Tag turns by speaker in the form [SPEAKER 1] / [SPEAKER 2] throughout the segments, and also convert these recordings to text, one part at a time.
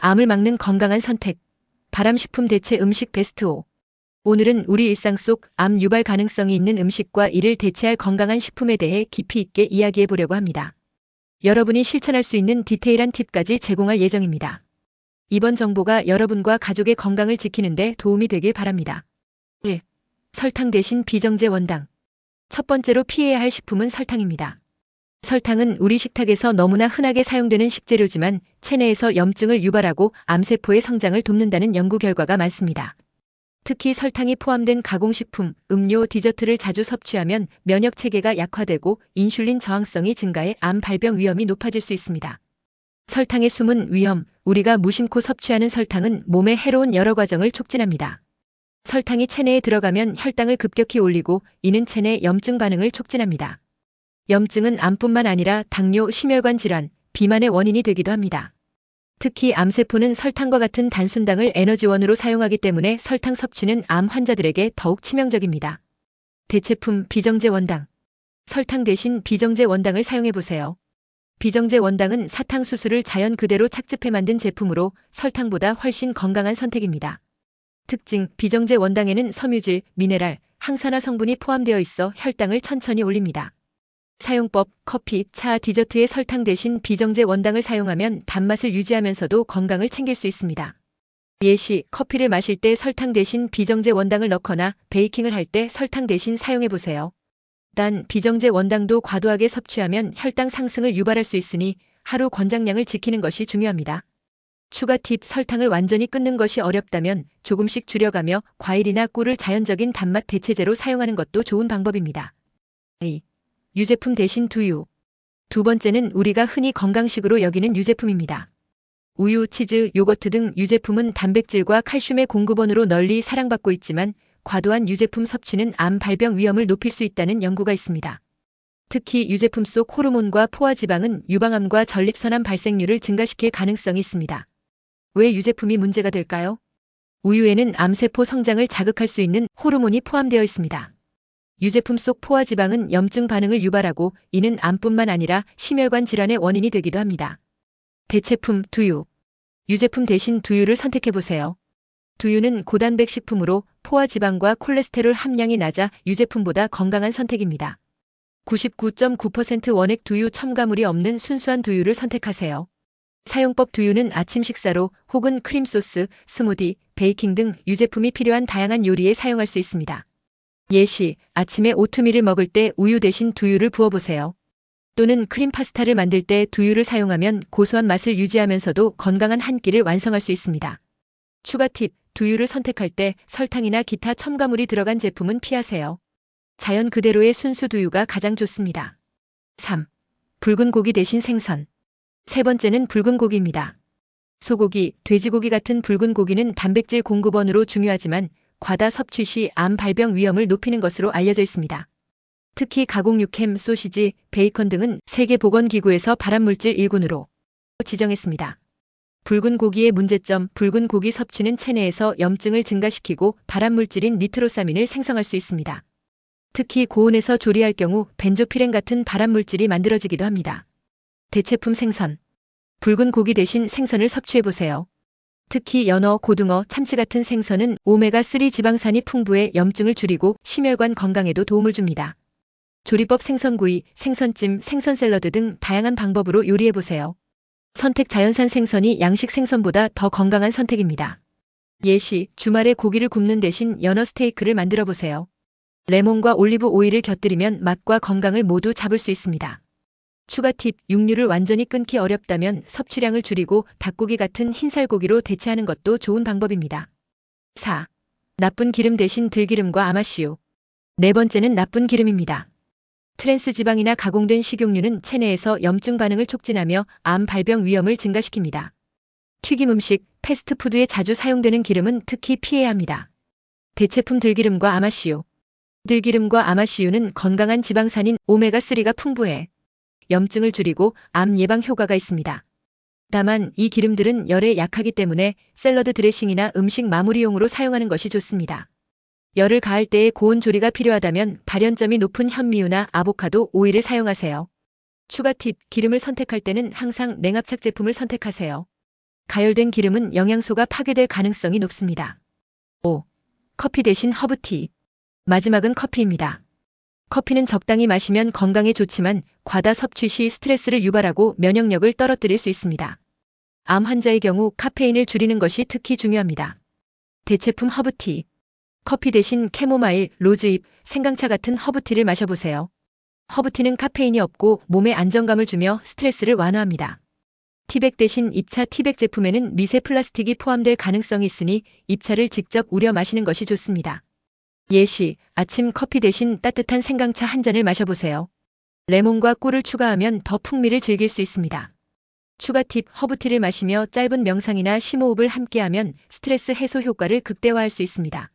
[SPEAKER 1] 암을 막는 건강한 선택. 발암식품 대체 음식 베스트 5. 오늘은 우리 일상 속 암 유발 가능성이 있는 음식과 이를 대체할 건강한 식품에 대해 깊이 있게 이야기해 보려고 합니다. 여러분이 실천할 수 있는 디테일한 팁까지 제공할 예정입니다. 이번 정보가 여러분과 가족의 건강을 지키는 데 도움이 되길 바랍니다. 1. 설탕 대신 비정제 원당. 첫 번째로 피해야 할 식품은 설탕입니다. 설탕은 우리 식탁에서 너무나 흔하게 사용되는 식재료지만 체내에서 염증을 유발하고 암세포의 성장을 돕는다는 연구 결과가 많습니다. 특히 설탕이 포함된 가공식품, 음료, 디저트를 자주 섭취하면 면역 체계가 약화되고 인슐린 저항성이 증가해 암 발병 위험이 높아질 수 있습니다. 설탕의 숨은 위험. 우리가 무심코 섭취하는 설탕은 몸에 해로운 여러 과정을 촉진합니다. 설탕이 체내에 들어가면 혈당을 급격히 올리고 이는 체내 염증 반응을 촉진합니다. 염증은 암뿐만 아니라 당뇨, 심혈관 질환, 비만의 원인이 되기도 합니다. 특히 암세포는 설탕과 같은 단순당을 에너지원으로 사용하기 때문에 설탕 섭취는 암 환자들에게 더욱 치명적입니다. 대체품 비정제 원당. 설탕 대신 비정제 원당을 사용해보세요. 비정제 원당은 사탕수수를 자연 그대로 착즙해 만든 제품으로 설탕보다 훨씬 건강한 선택입니다. 특징, 비정제 원당에는 섬유질, 미네랄, 항산화 성분이 포함되어 있어 혈당을 천천히 올립니다. 사용법, 커피, 차, 디저트에 설탕 대신 비정제 원당을 사용하면 단맛을 유지하면서도 건강을 챙길 수 있습니다. 예시, 커피를 마실 때 설탕 대신 비정제 원당을 넣거나 베이킹을 할 때 설탕 대신 사용해보세요. 단, 비정제 원당도 과도하게 섭취하면 혈당 상승을 유발할 수 있으니 하루 권장량을 지키는 것이 중요합니다. 추가 팁, 설탕을 완전히 끊는 것이 어렵다면 조금씩 줄여가며 과일이나 꿀을 자연적인 단맛 대체제로 사용하는 것도 좋은 방법입니다. 2. 유제품 대신 두유. 두 번째는 우리가 흔히 건강식으로 여기는 유제품입니다. 우유, 치즈, 요거트 등 유제품은 단백질과 칼슘의 공급원으로 널리 사랑받고 있지만 과도한 유제품 섭취는 암 발병 위험을 높일 수 있다는 연구가 있습니다. 특히 유제품 속 호르몬과 포화지방은 유방암과 전립선암 발생률을 증가시킬 가능성이 있습니다. 왜 유제품이 문제가 될까요? 우유에는 암세포 성장을 자극할 수 있는 호르몬이 포함되어 있습니다. 유제품 속 포화지방은 염증 반응을 유발하고 이는 암뿐만 아니라 심혈관 질환의 원인이 되기도 합니다. 대체품 두유. 유제품 대신 두유를 선택해보세요. 두유는 고단백 식품으로 포화지방과 콜레스테롤 함량이 낮아 유제품보다 건강한 선택입니다. 99.9% 원액 두유 첨가물이 없는 순수한 두유를 선택하세요. 사용법, 두유는 아침 식사로 혹은 크림소스, 스무디, 베이킹 등 유제품이 필요한 다양한 요리에 사용할 수 있습니다. 예시, 아침에 오트밀을 먹을 때 우유 대신 두유를 부어보세요. 또는 크림 파스타를 만들 때 두유를 사용하면 고소한 맛을 유지하면서도 건강한 한 끼를 완성할 수 있습니다. 추가 팁, 두유를 선택할 때 설탕이나 기타 첨가물이 들어간 제품은 피하세요. 자연 그대로의 순수 두유가 가장 좋습니다. 3. 붉은 고기 대신 생선. 세 번째는 붉은 고기입니다. 소고기, 돼지고기 같은 붉은 고기는 단백질 공급원으로 중요하지만 과다 섭취 시 암 발병 위험을 높이는 것으로 알려져 있습니다. 특히 가공육 햄, 소시지, 베이컨 등은 세계보건기구에서 발암물질 1군으로 지정했습니다. 붉은 고기의 문제점, 붉은 고기 섭취는 체내에서 염증을 증가시키고 발암물질인 니트로사민을 생성할 수 있습니다. 특히 고온에서 조리할 경우 벤조피렌 같은 발암물질이 만들어지기도 합니다. 대체품 생선. 붉은 고기 대신 생선을 섭취해보세요. 특히 연어, 고등어, 참치 같은 생선은 오메가3 지방산이 풍부해 염증을 줄이고 심혈관 건강에도 도움을 줍니다. 조리법, 생선구이, 생선찜, 생선샐러드 등 다양한 방법으로 요리해보세요. 선택, 자연산 생선이 양식 생선보다 더 건강한 선택입니다. 예시, 주말에 고기를 굽는 대신 연어 스테이크를 만들어보세요. 레몬과 올리브 오일을 곁들이면 맛과 건강을 모두 잡을 수 있습니다. 추가 팁, 육류를 완전히 끊기 어렵다면 섭취량을 줄이고 닭고기 같은 흰살고기로 대체하는 것도 좋은 방법입니다. 4. 나쁜 기름 대신 들기름과 아마씨유. 네 번째는 나쁜 기름입니다. 트랜스 지방이나 가공된 식용유는 체내에서 염증 반응을 촉진하며 암 발병 위험을 증가시킵니다. 튀김 음식, 패스트푸드에 자주 사용되는 기름은 특히 피해야 합니다. 대체품 들기름과 아마씨유. 들기름과 아마씨유는 건강한 지방산인 오메가3가 풍부해 염증을 줄이고 암 예방 효과가 있습니다. 다만 이 기름들은 열에 약하기 때문에 샐러드 드레싱이나 음식 마무리용으로 사용하는 것이 좋습니다. 열을 가할 때에 고온 조리가 필요하다면 발연점이 높은 현미유나 아보카도 오일을 사용하세요. 추가 팁, 기름을 선택할 때는 항상 냉압착 제품을 선택하세요. 가열된 기름은 영양소가 파괴될 가능성이 높습니다. 5. 커피 대신 허브티. 마지막은 커피입니다. 커피는 적당히 마시면 건강에 좋지만 과다 섭취 시 스트레스를 유발하고 면역력을 떨어뜨릴 수 있습니다. 암 환자의 경우 카페인을 줄이는 것이 특히 중요합니다. 대체품 허브티. 커피 대신 캐모마일, 로즈잎, 생강차 같은 허브티를 마셔보세요. 허브티는 카페인이 없고 몸에 안정감을 주며 스트레스를 완화합니다. 티백 대신 잎차. 티백 제품에는 미세 플라스틱이 포함될 가능성이 있으니 잎차를 직접 우려 마시는 것이 좋습니다. 예시, 아침 커피 대신 따뜻한 생강차 한 잔을 마셔보세요. 레몬과 꿀을 추가하면 더 풍미를 즐길 수 있습니다. 추가 팁, 허브티를 마시며 짧은 명상이나 심호흡을 함께하면 스트레스 해소 효과를 극대화할 수 있습니다.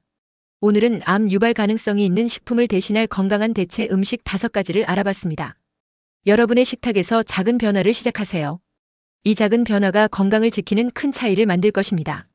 [SPEAKER 1] 오늘은 암 유발 가능성이 있는 식품을 대신할 건강한 대체 음식 5가지를 알아봤습니다. 여러분의 식탁에서 작은 변화를 시작하세요. 이 작은 변화가 건강을 지키는 큰 차이를 만들 것입니다.